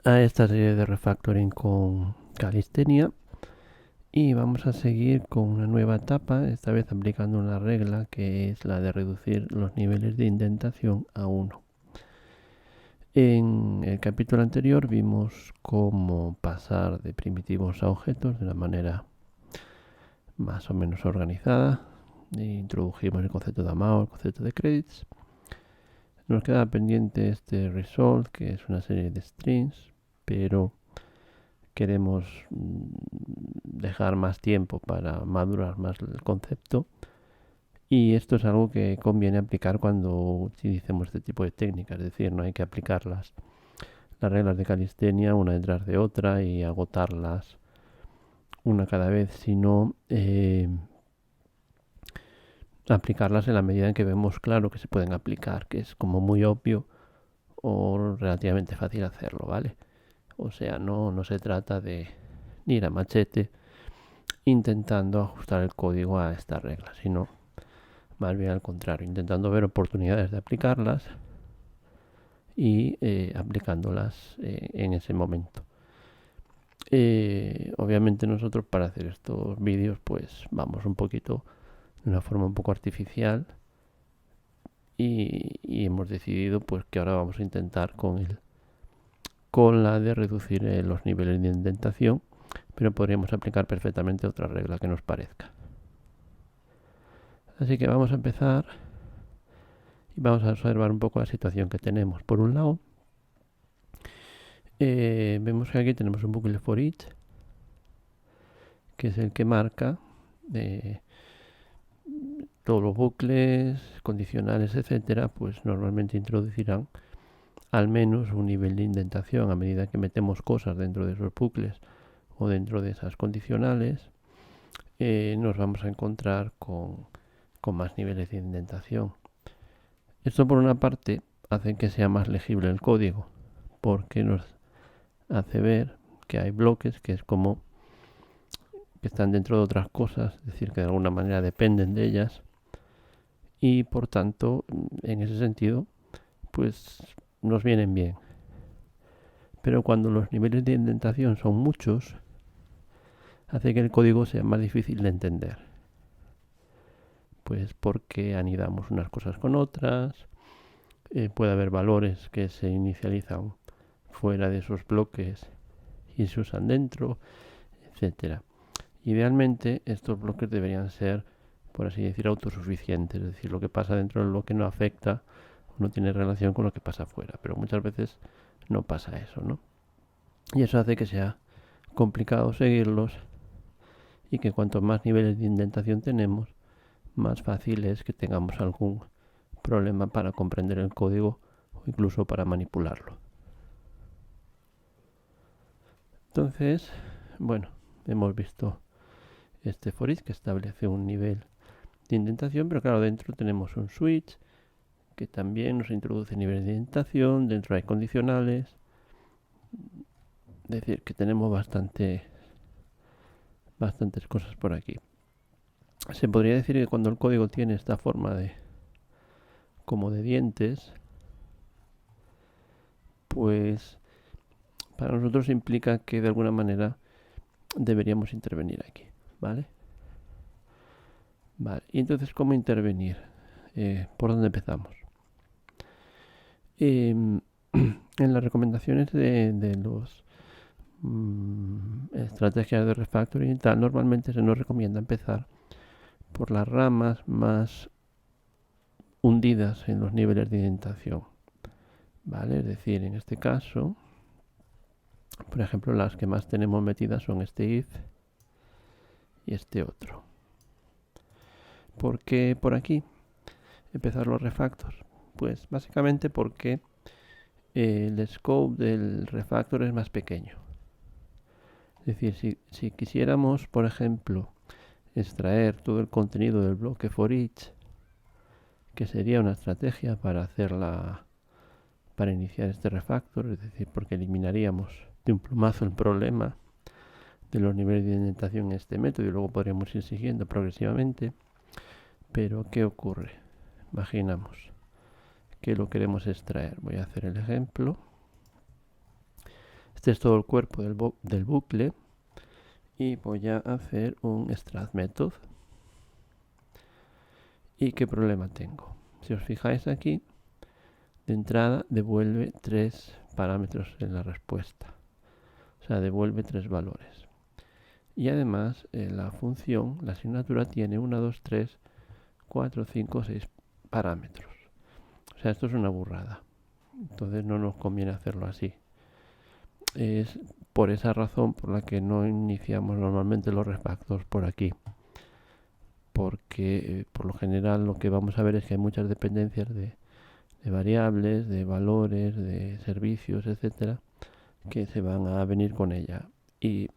a esta serie de refactoring con Calistenia y vamos a seguir con una nueva etapa, esta vez aplicando una regla que es la de reducir los niveles de indentación a 1. En el capítulo anterior vimos cómo pasar de primitivos a objetos de una manera más o menos organizada. Introdujimos el concepto de AMAO, el concepto de credits. Nos queda pendiente este result, que es una serie de strings, pero queremos dejar más tiempo para madurar más el concepto. Y esto es algo que conviene aplicar cuando utilicemos este tipo de técnicas, es decir, no hay que aplicar las reglas de calistenia una detrás de otra y agotarlas una cada vez, sino aplicarlas en la medida en que vemos claro que se pueden aplicar, que es como muy obvio o relativamente fácil hacerlo, ¿vale? O sea, no se trata de ir a machete intentando ajustar el código a estas reglas, sino más bien al contrario, intentando ver oportunidades de aplicarlas y aplicándolas en ese momento. Obviamente nosotros para hacer estos vídeos pues vamos un poquito de una forma un poco artificial y hemos decidido pues que ahora vamos a intentar con la de reducir los niveles de indentación, pero podríamos aplicar perfectamente otra regla que nos parezca. Así que vamos a empezar y vamos a observar un poco la situación que tenemos. Por un lado, vemos que aquí tenemos un bucle for each, que es el que marca todos los bucles, condicionales, etcétera, pues normalmente introducirán al menos un nivel de indentación a medida que metemos cosas dentro de esos bucles o dentro de esas condicionales. Nos vamos a encontrar con más niveles de indentación. Esto por una parte hace que sea más legible el código, porque nos hace ver que hay bloques que es como que están dentro de otras cosas, es decir, que de alguna manera dependen de ellas y por tanto, en ese sentido, pues nos vienen bien. Pero cuando los niveles de indentación son muchos, hace que el código sea más difícil de entender. Pues porque anidamos unas cosas con otras, puede haber valores que se inicializan fuera de esos bloques y se usan dentro, etcétera. Idealmente estos bloques deberían ser, por así decir, autosuficientes, es decir, lo que pasa dentro del bloque no afecta o no tiene relación con lo que pasa afuera, pero muchas veces no pasa eso, ¿no? Y eso hace que sea complicado seguirlos y que cuanto más niveles de indentación tenemos, más fácil es que tengamos algún problema para comprender el código o incluso para manipularlo. Entonces, bueno, hemos visto este for each que establece un nivel de indentación, pero claro, dentro tenemos un switch que también nos introduce niveles de indentación, dentro hay condicionales, es decir, que tenemos bastantes cosas por aquí. Se podría decir que cuando el código tiene esta forma de como de dientes, pues para nosotros implica que de alguna manera deberíamos intervenir aquí, ¿vale? Vale, y entonces, ¿cómo intervenir? ¿Por dónde empezamos? En las recomendaciones de los estrategias de refactoring y tal, normalmente se nos recomienda empezar por las ramas más hundidas en los niveles de indentación, ¿vale? Es decir, en este caso, por ejemplo, las que más tenemos metidas son este if y este otro. ¿Por qué por aquí empezar los refactors? Pues básicamente porque el scope del refactor es más pequeño. Es decir, si quisiéramos, por ejemplo, extraer todo el contenido del bloque for each, que sería una estrategia para para iniciar este refactor, es decir, porque eliminaríamos de un plumazo el problema de los niveles de indentación en este método y luego podríamos ir siguiendo progresivamente. Pero ¿qué ocurre? Imaginamos que lo queremos extraer. Voy a hacer el ejemplo. este es todo el cuerpo del bucle y voy a hacer un extract method. ¿Y qué problema tengo? Si os fijáis aquí, de entrada devuelve 3 parámetros en la respuesta. O sea, devuelve 3 valores. Y además la función, la asignatura tiene 1, 2, 3, 4, 5, 6 parámetros. O sea, esto es una burrada. Entonces no nos conviene hacerlo así. Es por esa razón por la que no iniciamos normalmente los refactors por aquí. Porque por lo general lo que vamos a ver es que hay muchas dependencias de variables, de valores, de servicios, etcétera, que se van a venir con ella y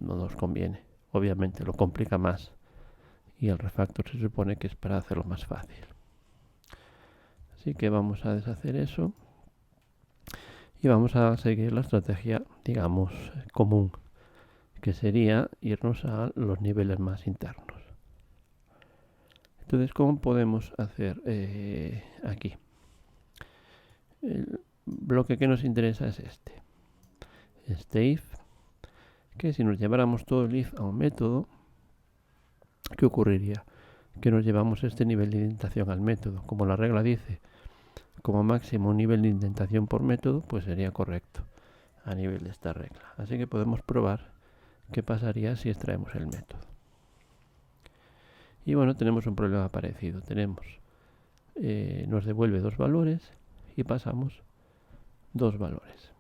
no nos conviene. Obviamente lo complica más y el refactor se supone que es para hacerlo más fácil. Así que vamos a deshacer eso y vamos a seguir la estrategia, digamos, común, que sería irnos a los niveles más internos. Entonces, ¿cómo podemos hacer aquí? El bloque que nos interesa es este if, que si nos lleváramos todo el if a un método, ¿qué ocurriría? Que nos llevamos este nivel de indentación al método. Como la regla dice, como máximo un nivel de indentación por método, pues sería correcto a nivel de esta regla. Así que podemos probar qué pasaría si extraemos el método. Y bueno, tenemos un problema parecido. Nos devuelve 2 valores y pasamos 2 valores.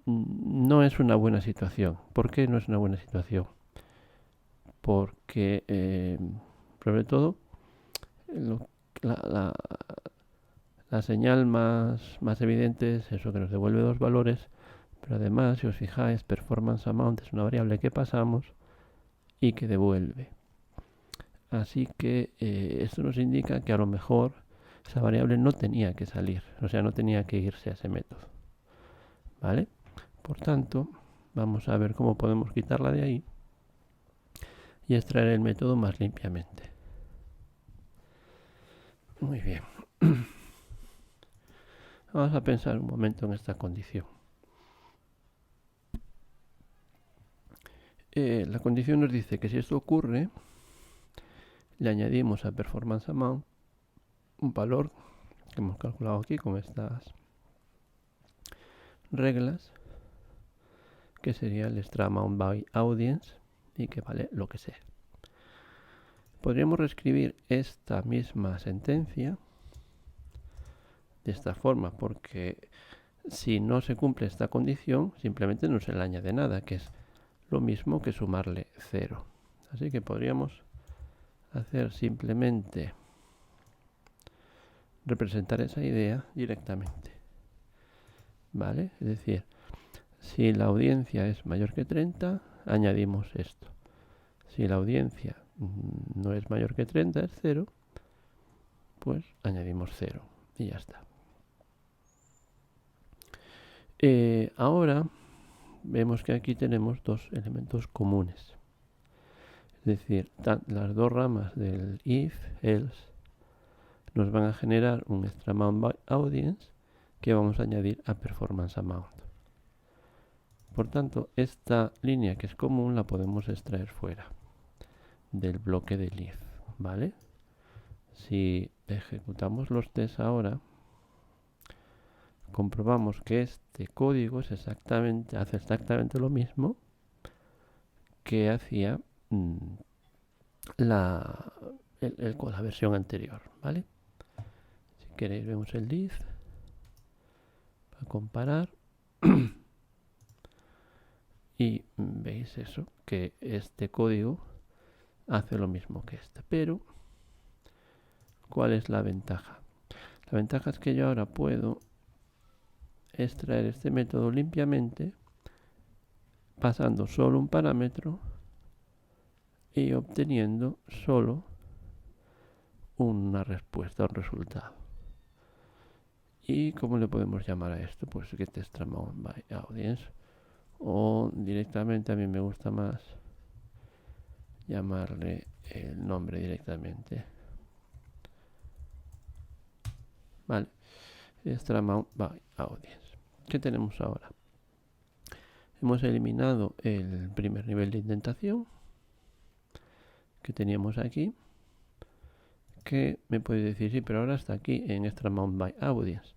No es una buena situación. ¿Por qué no es una buena situación? Porque, sobre todo, la señal más evidente es eso, que nos devuelve 2 valores, pero además, si os fijáis, performance amount es una variable que pasamos y que devuelve. Así que esto nos indica que a lo mejor esa variable no tenía que salir, o sea, no tenía que irse a ese método. ¿Vale? Por tanto, vamos a ver cómo podemos quitarla de ahí y extraer el método más limpiamente. Muy bien. Vamos a pensar un momento en esta condición. La condición nos dice que si esto ocurre, le añadimos a performance amount un valor que hemos calculado aquí con estas reglas, que sería el extra amount by audience y que vale lo que sea. Podríamos reescribir esta misma sentencia de esta forma, porque si no se cumple esta condición, simplemente no se le añade nada, que es lo mismo que sumarle 0. Así que podríamos hacer simplemente representar esa idea directamente. ¿Vale? Es decir, si la audiencia es mayor que 30, añadimos esto. Si la audiencia no es mayor que 30, es 0, pues añadimos 0 y ya está. Ahora vemos que aquí tenemos 2 elementos comunes. Es decir, las 2 ramas del if, else, nos van a generar un extra amount by audience que vamos a añadir a performance amount. Por tanto, esta línea que es común la podemos extraer fuera del bloque del if, ¿vale? Si ejecutamos los tests ahora, comprobamos que este código hace exactamente lo mismo que hacía la versión anterior, ¿vale? Si queréis vemos el if para comparar y veis eso, que este código hace lo mismo que este, pero ¿cuál es la ventaja? La ventaja es que yo ahora puedo extraer este método limpiamente pasando solo un parámetro y obteniendo solo una respuesta, un resultado. ¿Y cómo le podemos llamar a esto? Pues get extra amount by audience, o directamente, a mí me gusta más llamarle el nombre directamente. Vale, extra amount by audience. ¿Qué tenemos ahora? Hemos eliminado el primer nivel de indentación que teníamos aquí, que me puede decir, sí, pero ahora está aquí en Extra Amount by Audience.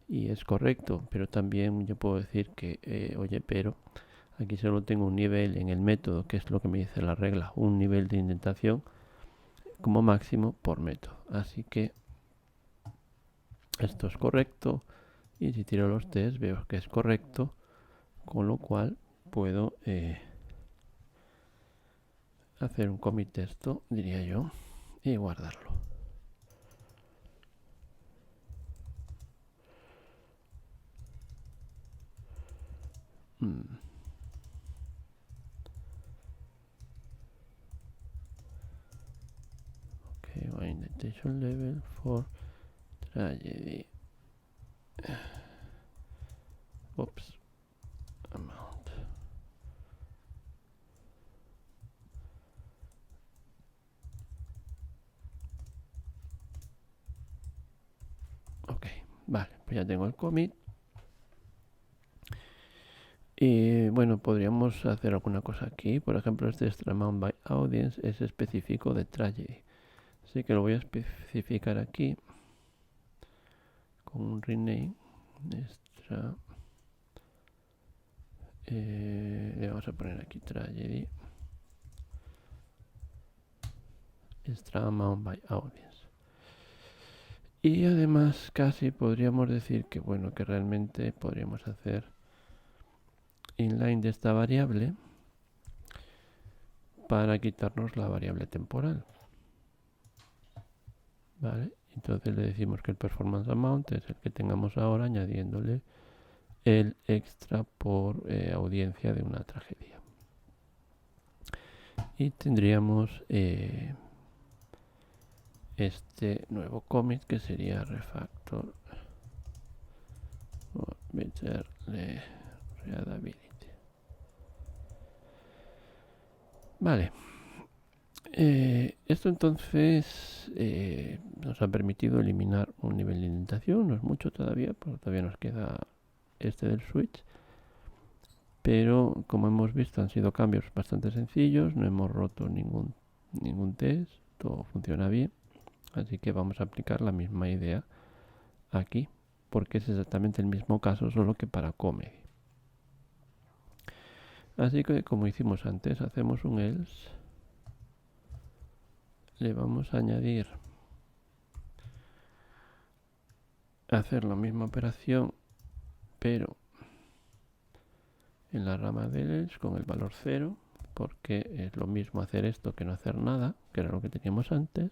Y es correcto, pero también yo puedo decir que, oye, pero aquí solo tengo un nivel en el método, que es lo que me dice la regla, un nivel de indentación como máximo por método. Así que esto es correcto, y si tiro los test veo que es correcto, con lo cual puedo hacer un commit texto, diría yo, y guardarlo. Okay, indentation level for tragedy. Oops. Amount. Ok, vale, pues ya tengo el commit. Y bueno, podríamos hacer alguna cosa aquí. Por ejemplo, este extra amount by audience es específico de tragedy. Así que lo voy a especificar aquí con un rename extra. Le vamos a poner aquí tragedy extra amount by audience. Y además casi podríamos decir que bueno, que realmente podríamos hacer inline de esta variable para quitarnos la variable temporal. Vale, entonces le decimos que el performance amount es el que tengamos ahora, añadiéndole el extra por audiencia de una tragedia. Y tendríamos este nuevo commit que sería refactor or better readability. Vale. Esto entonces nos ha permitido eliminar un nivel de indentación. No es mucho todavía, porque todavía nos queda este del switch. Pero como hemos visto han sido cambios bastante sencillos. No hemos roto ningún test. Todo funciona bien. Así que vamos a aplicar la misma idea aquí. Porque es exactamente el mismo caso, solo que para comedy. Así que como hicimos antes, hacemos un else. Le vamos a añadir, hacer la misma operación, pero en la rama del else con el valor 0, porque es lo mismo hacer esto que no hacer nada, que era lo que teníamos antes.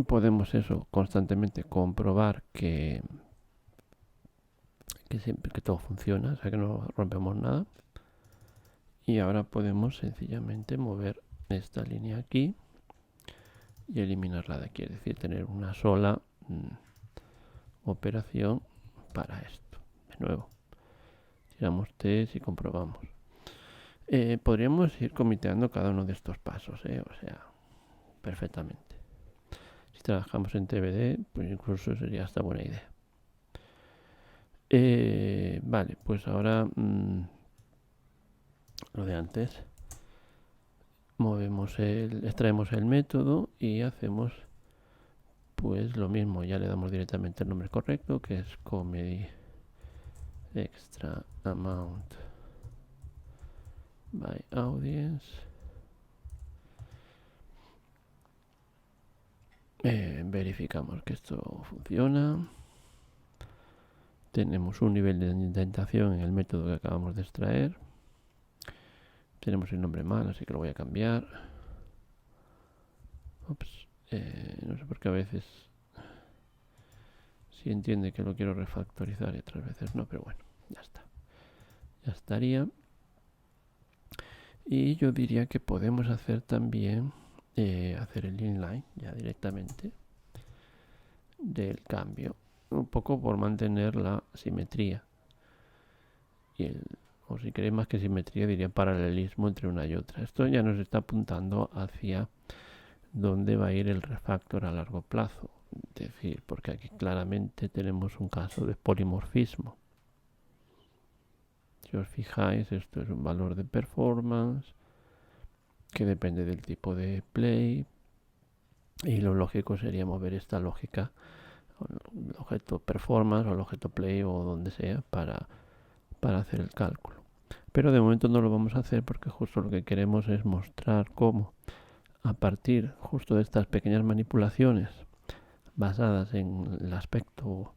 Podemos eso constantemente comprobar que siempre que todo funciona, o sea que no rompemos nada. Y ahora podemos sencillamente mover esta línea aquí y eliminarla de aquí, es decir, tener una sola operación para esto. De nuevo, tiramos test y comprobamos. Podríamos ir comiteando cada uno de estos pasos, o sea, perfectamente. Si trabajamos en TBD, pues incluso sería hasta buena idea. Vale, pues ahora lo de antes. Extraemos el método y hacemos pues lo mismo. Ya le damos directamente el nombre correcto, que es comedy extra amount by audience. Verificamos que esto funciona. Tenemos un nivel de indentación en el método que acabamos de extraer. Tenemos el nombre mal, así que lo voy a cambiar. Ups, no sé por qué a veces sí entiende que lo quiero refactorizar y otras veces no, pero bueno, ya está. Ya estaría. Y yo diría que podemos hacer también, hacer el inline ya directamente del cambio. Un poco por mantener la simetría. O si queréis más que simetría, diría paralelismo entre una y otra. Esto ya nos está apuntando hacia dónde va a ir el refactor a largo plazo. decir, porque aquí claramente tenemos un caso de polimorfismo. Si os fijáis, esto es un valor de performance que depende del tipo de play, y lo lógico sería mover esta lógica, el objeto performance o el objeto play o donde sea, para hacer el cálculo. Pero de momento no lo vamos a hacer porque justo lo que queremos es mostrar cómo, a partir justo de estas pequeñas manipulaciones basadas en el aspecto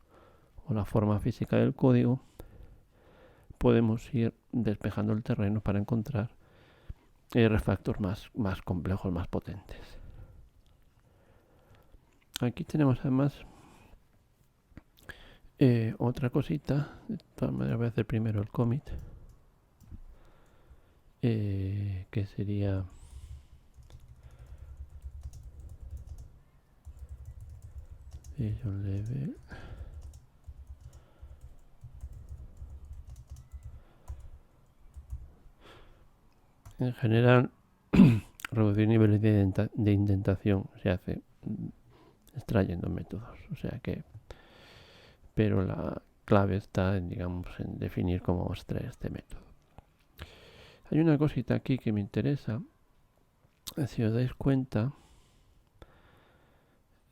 o la forma física del código, podemos ir despejando el terreno para encontrar refactors más complejos, más potentes. Aquí tenemos además otra cosita. De todas maneras voy a hacer primero el commit, que sería Vision Level. En general, reducir niveles de indentación se hace extrayendo métodos, o sea que, pero la clave está en, digamos, en definir cómo extraer este método. Hay una cosita aquí que me interesa. Si os dais cuenta,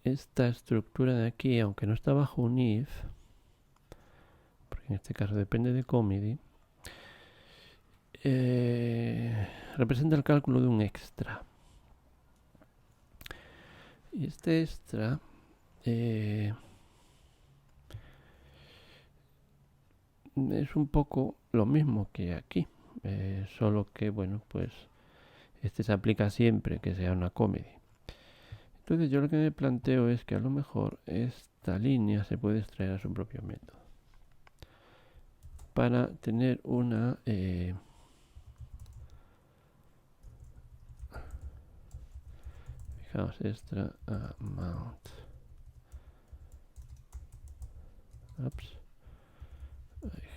esta estructura de aquí, aunque no está bajo un if, porque en este caso depende de comedy, representa el cálculo de un extra. Y este extra es un poco lo mismo que aquí, solo que, bueno, pues este se aplica siempre que sea una comedy. Entonces yo lo que me planteo es que a lo mejor esta línea se puede extraer a su propio método para tener una fijaos, extra amount. Ups.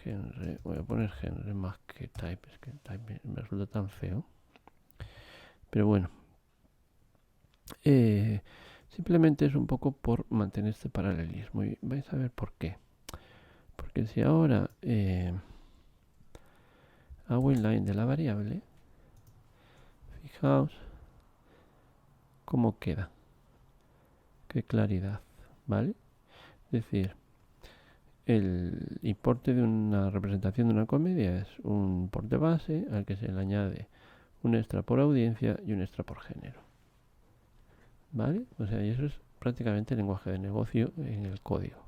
Genre, voy a poner genre más que type, es que type me resulta tan feo. Pero bueno, simplemente es un poco por mantener este paralelismo y vais a ver por qué. Porque si ahora hago inline de la variable, fijaos cómo queda, qué claridad, ¿vale? Es decir, el importe de una representación de una comedia es un importe base al que se le añade un extra por audiencia y un extra por género, ¿vale? O sea, y eso es prácticamente el lenguaje de negocio en el código.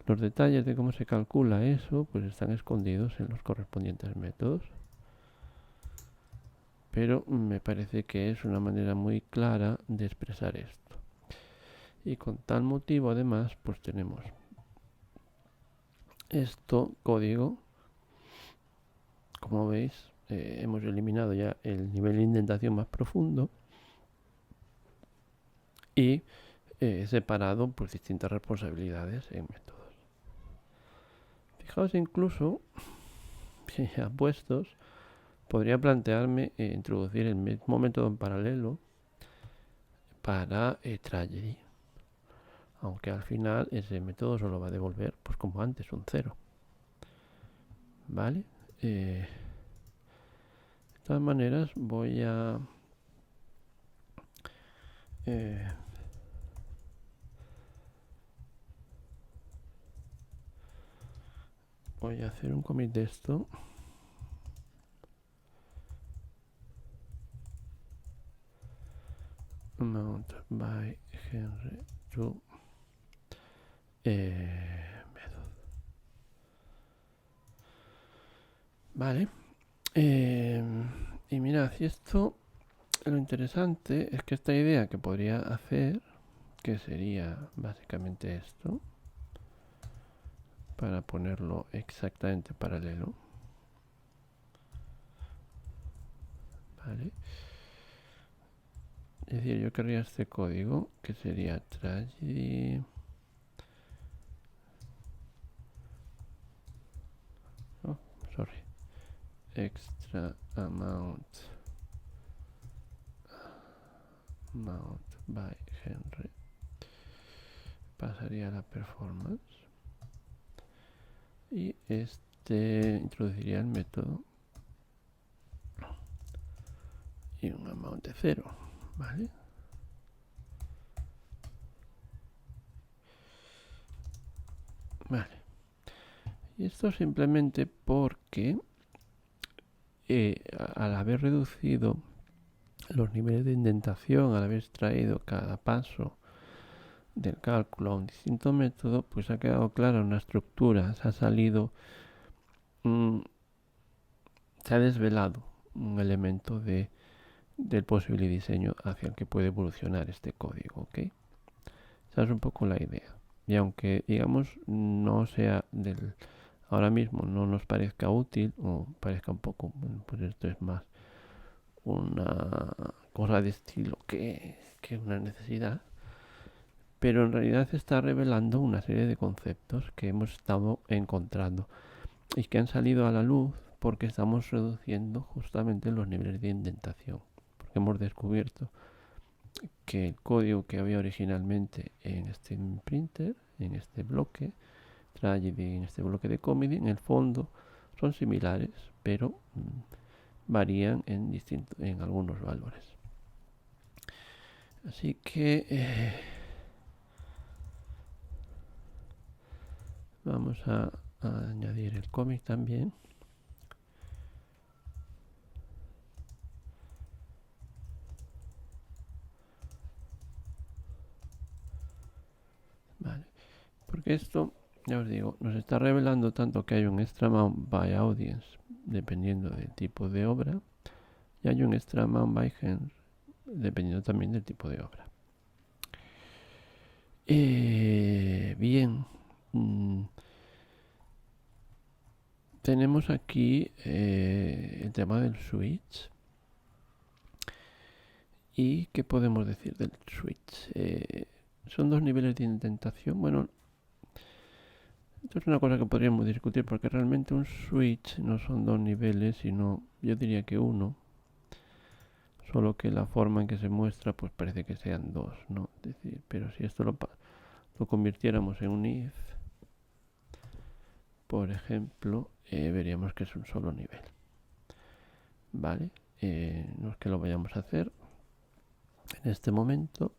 Los detalles de cómo se calcula eso pues están escondidos en los correspondientes métodos, pero me parece que es una manera muy clara de expresar esto. Y con tal motivo además pues tenemos esto código, como veis, hemos eliminado ya el nivel de indentación más profundo y separado pues distintas responsabilidades en métodos. Fijaos, incluso si ya puestos, podría plantearme introducir el mismo método en paralelo para tragedy, aunque al final ese método solo va a devolver, pues como antes, un 0, ¿vale? De todas maneras voy a hacer un commit de esto. Amount by Henry to method. Vale. Y mirad, y esto, lo interesante es que esta idea que podría hacer, que sería básicamente esto, para ponerlo exactamente paralelo, ¿vale? Es decir, yo querría este código que sería tragedy extra amount by Henry. pasaría a la performance y introduciría el método y un amount de 0, ¿vale? Vale. Y esto simplemente porque al haber reducido los niveles de indentación, al haber extraído cada paso del cálculo a un distinto método, pues ha quedado clara una estructura, se ha salido, se ha desvelado un elemento del posible diseño hacia el que puede evolucionar este código, ¿ok? Esa es un poco la idea. Y aunque, digamos, no sea ahora mismo no nos parezca útil o parezca un poco, bueno, pues esto es más una cosa de estilo que una necesidad, pero en realidad se está revelando una serie de conceptos que hemos estado encontrando y que han salido a la luz porque estamos reduciendo justamente los niveles de indentación, porque hemos descubierto que el código que había originalmente en este printer, en este bloque tragedy, en este bloque de comedy, en el fondo son similares, pero varían en algunos valores. Así que vamos a añadir el cómic también. Vale. Porque esto, ya os digo, nos está revelando tanto que hay un extra amount by audience dependiendo del tipo de obra y hay un extra amount by genre dependiendo también del tipo de obra. Bien. Tenemos aquí el tema del switch. ¿Y qué podemos decir del switch? Son dos niveles de indentación. Bueno, esto es una cosa que podríamos discutir porque realmente un switch no son dos niveles, sino yo diría que uno. Solo que la forma en que se muestra pues parece que sean dos, ¿no? Es decir, pero si esto lo convirtiéramos en un if, por ejemplo, veríamos que es un solo nivel. ¿Vale? No es que lo vayamos a hacer en este momento,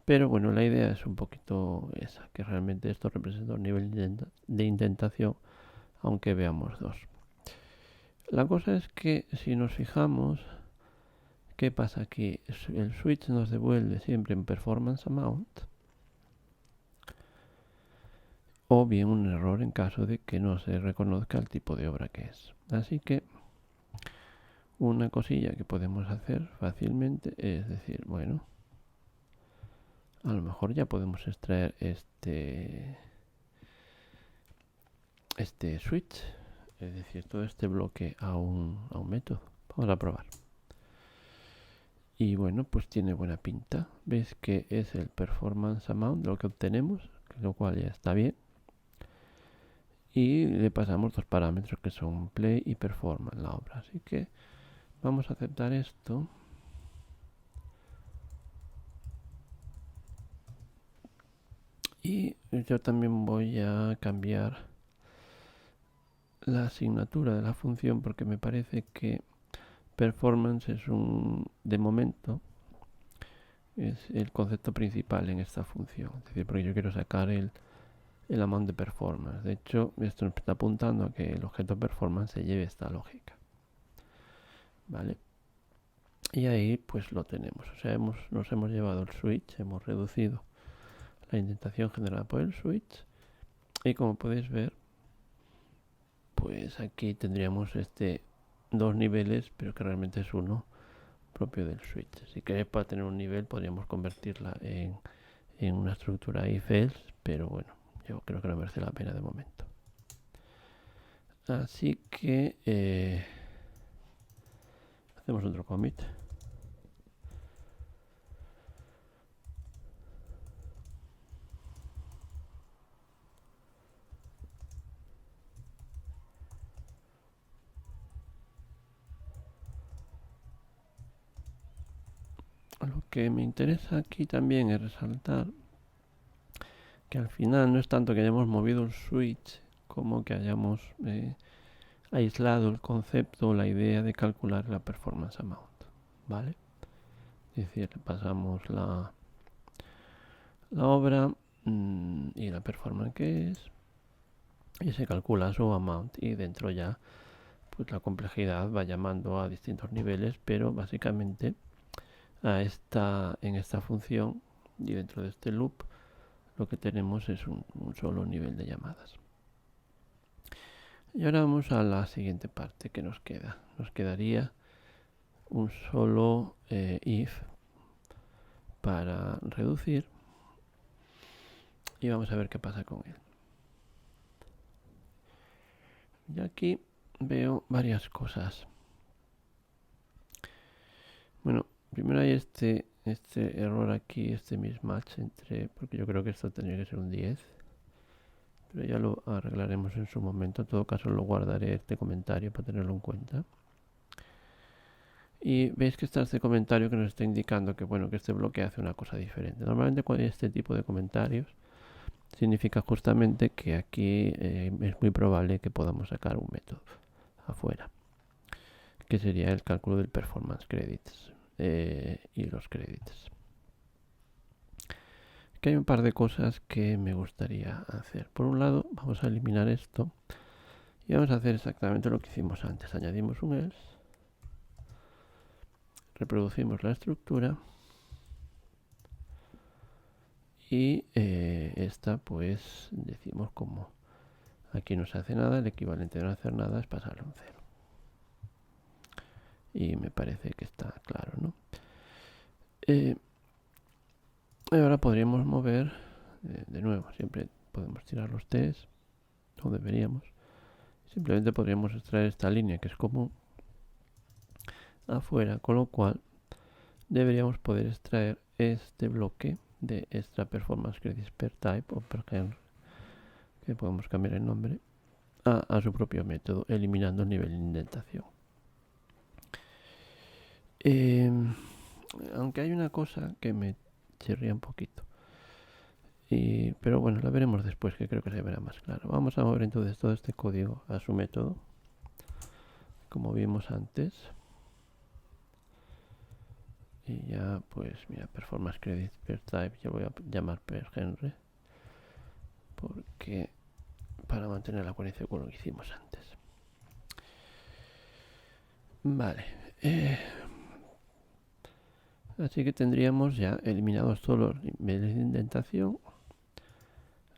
pero bueno, la idea es un poquito esa, que realmente esto representa un nivel de indentación, aunque veamos dos. La cosa es que si nos fijamos, ¿qué pasa aquí? El switch nos devuelve siempre en performance amount, o bien un error en caso de que no se reconozca el tipo de obra que es. Así que una cosilla que podemos hacer fácilmente es decir, bueno, a lo mejor ya podemos extraer este switch, es decir, todo este bloque a un método. Vamos a probar. Y bueno, pues tiene buena pinta. Ves que es el performance amount lo que obtenemos, lo cual ya está bien. Y le pasamos dos parámetros que son play y performance la obra. Así que vamos a aceptar esto. Y yo también voy a cambiar la asignatura de la función porque me parece que performance es de momento, es el concepto principal en esta función. Es decir, porque yo quiero sacar el amount de performance. De hecho, esto nos está apuntando a que el objeto performance se lleve esta lógica. ¿Vale? Y ahí pues lo tenemos. O sea, nos hemos llevado el switch, hemos reducido la indentación generada por el switch. Y como podéis ver, pues aquí tendríamos dos niveles, pero que realmente es uno propio del switch. Si queréis, para tener un nivel podríamos convertirla en una estructura if-else, pero bueno, yo creo que no merece la pena de momento. Así que hacemos otro commit. Lo que me interesa aquí también es resaltar que al final no es tanto que hayamos movido el switch como que hayamos aislado el concepto o la idea de calcular la performance amount, ¿vale? Es decir, pasamos la obra y la performance que es, y se calcula su amount, y dentro ya pues la complejidad va llamando a distintos niveles, pero básicamente en esta función y dentro de este loop lo que tenemos es un solo nivel de llamadas. Y ahora vamos a la siguiente parte que nos queda. Nos quedaría un solo if para reducir y vamos a ver qué pasa con él. Y aquí veo varias cosas. Bueno, primero hay este error aquí, este mismatch porque yo creo que esto tendría que ser un 10, pero ya lo arreglaremos en su momento. En todo caso lo guardaré este comentario para tenerlo en cuenta. Y veis que está este comentario que nos está indicando que bueno, que este bloque hace una cosa diferente. Normalmente cuando hay este tipo de comentarios significa justamente que aquí es muy probable que podamos sacar un método afuera, que sería el cálculo del performance credits y los credits. Que hay un par de cosas que me gustaría hacer. Por un lado, vamos a eliminar esto y vamos a hacer exactamente lo que hicimos antes. Añadimos un else, reproducimos la estructura y esta pues decimos como aquí no se hace nada, el equivalente de no hacer nada es pasarle un 0. Y me parece que está claro, ¿no? Ahora podríamos mover, de nuevo, siempre podemos tirar los t's, o deberíamos. Simplemente podríamos extraer esta línea que es común afuera, con lo cual deberíamos poder extraer este bloque de extra performance credits per type o per genre, que podemos cambiar el nombre, a su propio método, eliminando el nivel de indentación. Aunque hay una cosa que me chirría un poquito, pero bueno, la veremos después, que creo que se verá más claro. Vamos a mover entonces todo este código a su método, como vimos antes. Y ya pues mira, performance credits per type ya voy a llamar per genre, porque para mantener la coherencia con lo que hicimos antes. Vale, así que tendríamos ya eliminados todos los niveles de indentación.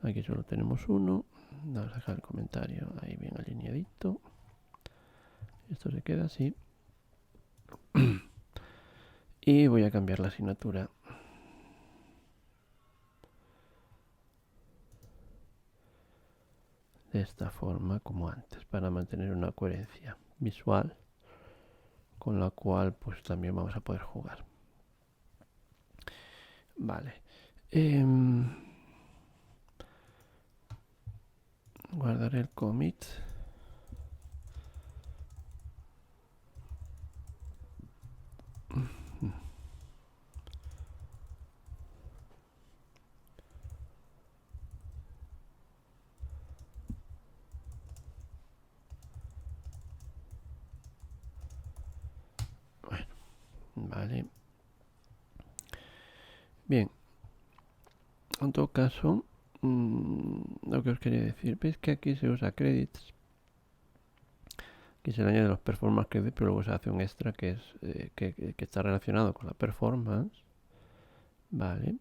Aquí solo tenemos uno. Vamos a dejar el comentario ahí bien alineadito. Esto se queda así. Y voy a cambiar la asignatura de esta forma como antes, para mantener una coherencia visual con la cual pues también vamos a poder jugar. Vale. Guardaré el commit. Bueno, vale. Bien. En todo caso, lo que os quería decir, veis que aquí se usa credits. Aquí se le añade los performance credits, pero luego se hace un extra que es que está relacionado con la performance. Vale.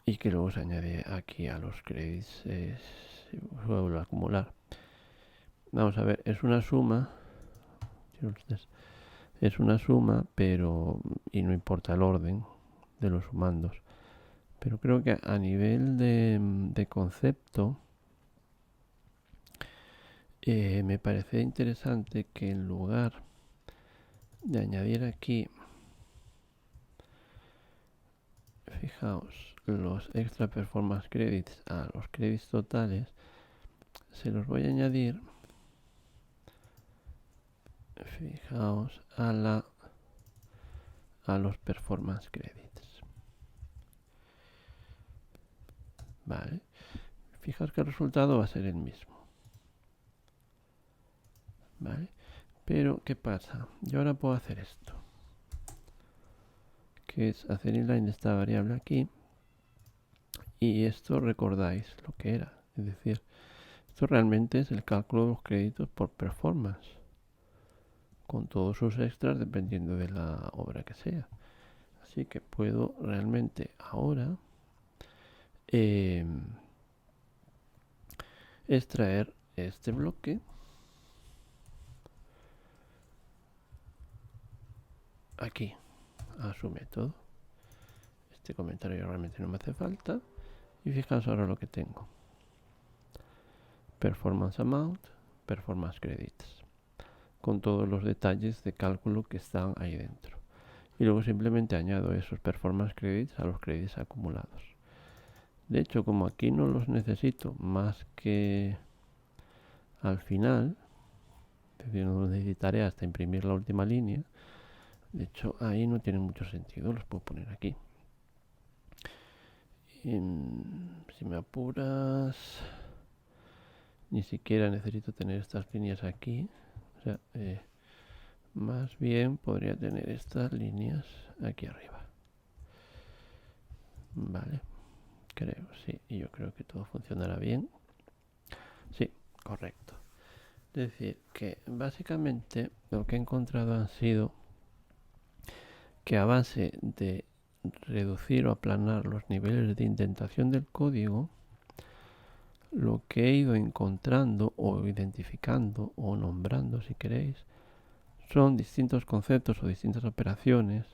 Y que luego se añade aquí a los credits, se vuelve a acumular. Vamos a ver, es una suma. Es una suma, pero y no importa el orden de los sumandos. Pero creo que a nivel de concepto me parece interesante que en lugar de añadir aquí, fijaos, los extra performance credits a los credits totales, se los voy a añadir, fijaos, a los performance credits. Vale. Fijaos que el resultado va a ser el mismo. Vale. Pero, ¿qué pasa? Yo ahora puedo hacer esto, que es hacer inline esta variable aquí. Y esto recordáis lo que era. Es decir, esto realmente es el cálculo de los créditos por performance, con todos sus extras dependiendo de la obra que sea. Así que puedo realmente ahora extraer este bloque aquí a su método. Este comentario realmente no me hace falta. Y fijaos ahora lo que tengo. Performance amount, performance credits, con todos los detalles de cálculo que están ahí dentro. Y luego simplemente añado esos performance credits a los créditos acumulados. De hecho, como aquí no los necesito más que al final, es decir, no los necesitaré hasta imprimir la última línea, de hecho ahí no tiene mucho sentido, los puedo poner aquí. Si me apuras, ni siquiera necesito tener estas líneas aquí. O sea, más bien podría tener estas líneas aquí arriba. Vale, creo, sí. Y yo creo que todo funcionará bien. Sí, correcto. Es decir, que básicamente lo que he encontrado han sido que a base de reducir o aplanar los niveles de indentación del código, lo que he ido encontrando o identificando o nombrando, si queréis, son distintos conceptos o distintas operaciones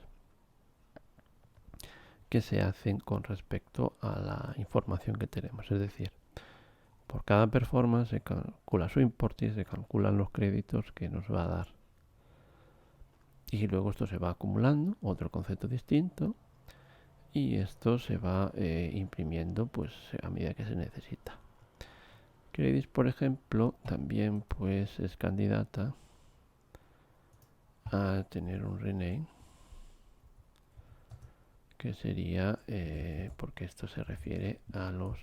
que se hacen con respecto a la información que tenemos. Es decir, por cada performance se calcula su import y se calculan los créditos que nos va a dar. Y luego esto se va acumulando, otro concepto distinto, y esto se va imprimiendo pues a medida que se necesita. Credits, por ejemplo, también pues es candidata a tener un rename, que sería porque esto se refiere a los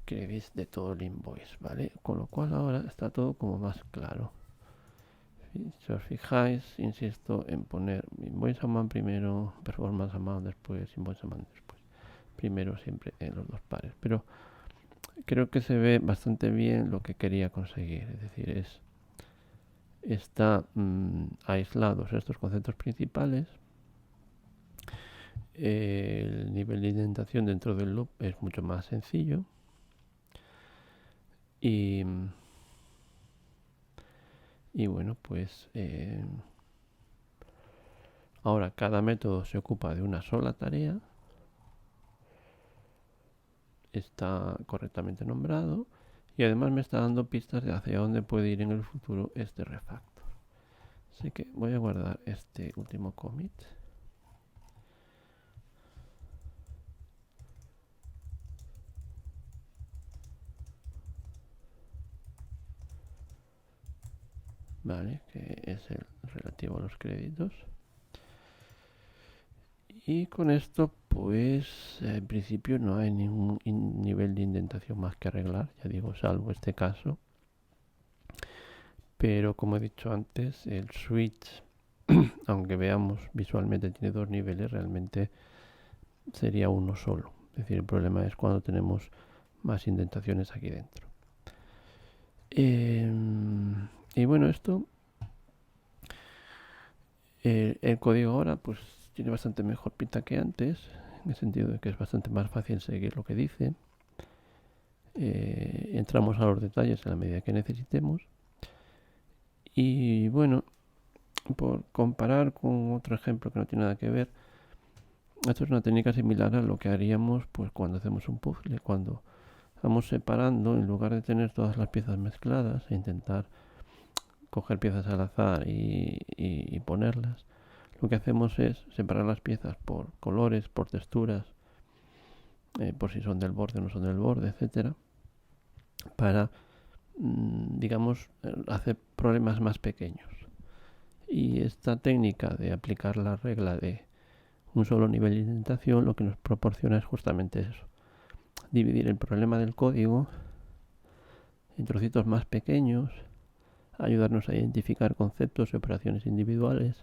credits de todo el invoice, ¿vale? Con lo cual ahora está todo como más claro. Si os fijáis, insisto en poner invoice amount primero, performance amount después, invoice amount después. Primero siempre en los dos pares, pero creo que se ve bastante bien lo que quería conseguir. Es decir, está aislados estos conceptos principales. El nivel de indentación dentro del loop es mucho más sencillo. Y bueno, pues ahora cada método se ocupa de una sola tarea. Está correctamente nombrado. Y además me está dando pistas de hacia dónde puede ir en el futuro este refactor. Así que voy a guardar este último commit. Vale, que es el relativo a los créditos. Y con esto pues en principio no hay ningún nivel de indentación más que arreglar, ya digo, salvo este caso. Pero como he dicho antes, el switch, aunque veamos visualmente tiene dos niveles, realmente sería uno solo. Es decir, el problema es cuando tenemos más indentaciones aquí dentro. Y bueno, esto, el código ahora pues tiene bastante mejor pinta que antes, en el sentido de que es bastante más fácil seguir lo que dice. Entramos a los detalles a la medida que necesitemos. Y bueno, por comparar con otro ejemplo que no tiene nada que ver, esto es una técnica similar a lo que haríamos pues cuando hacemos un puzzle, cuando vamos separando, en lugar de tener todas las piezas mezcladas e intentar coger piezas al azar y ponerlas, lo que hacemos es separar las piezas por colores, por texturas, por si son del borde o no son del borde, etcétera, para, digamos, hacer problemas más pequeños. Y esta técnica de aplicar la regla de un solo nivel de indentación lo que nos proporciona es justamente eso. dividir el problema del código en trocitos más pequeños, ayudarnos a identificar conceptos y operaciones individuales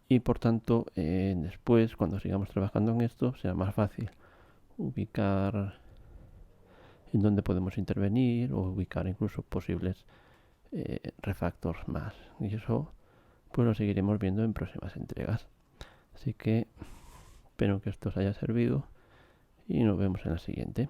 y por tanto después cuando sigamos trabajando en esto será más fácil ubicar en dónde podemos intervenir o ubicar incluso posibles refactors más, y eso pues lo seguiremos viendo en próximas entregas. Así que espero que esto os haya servido y nos vemos en la siguiente.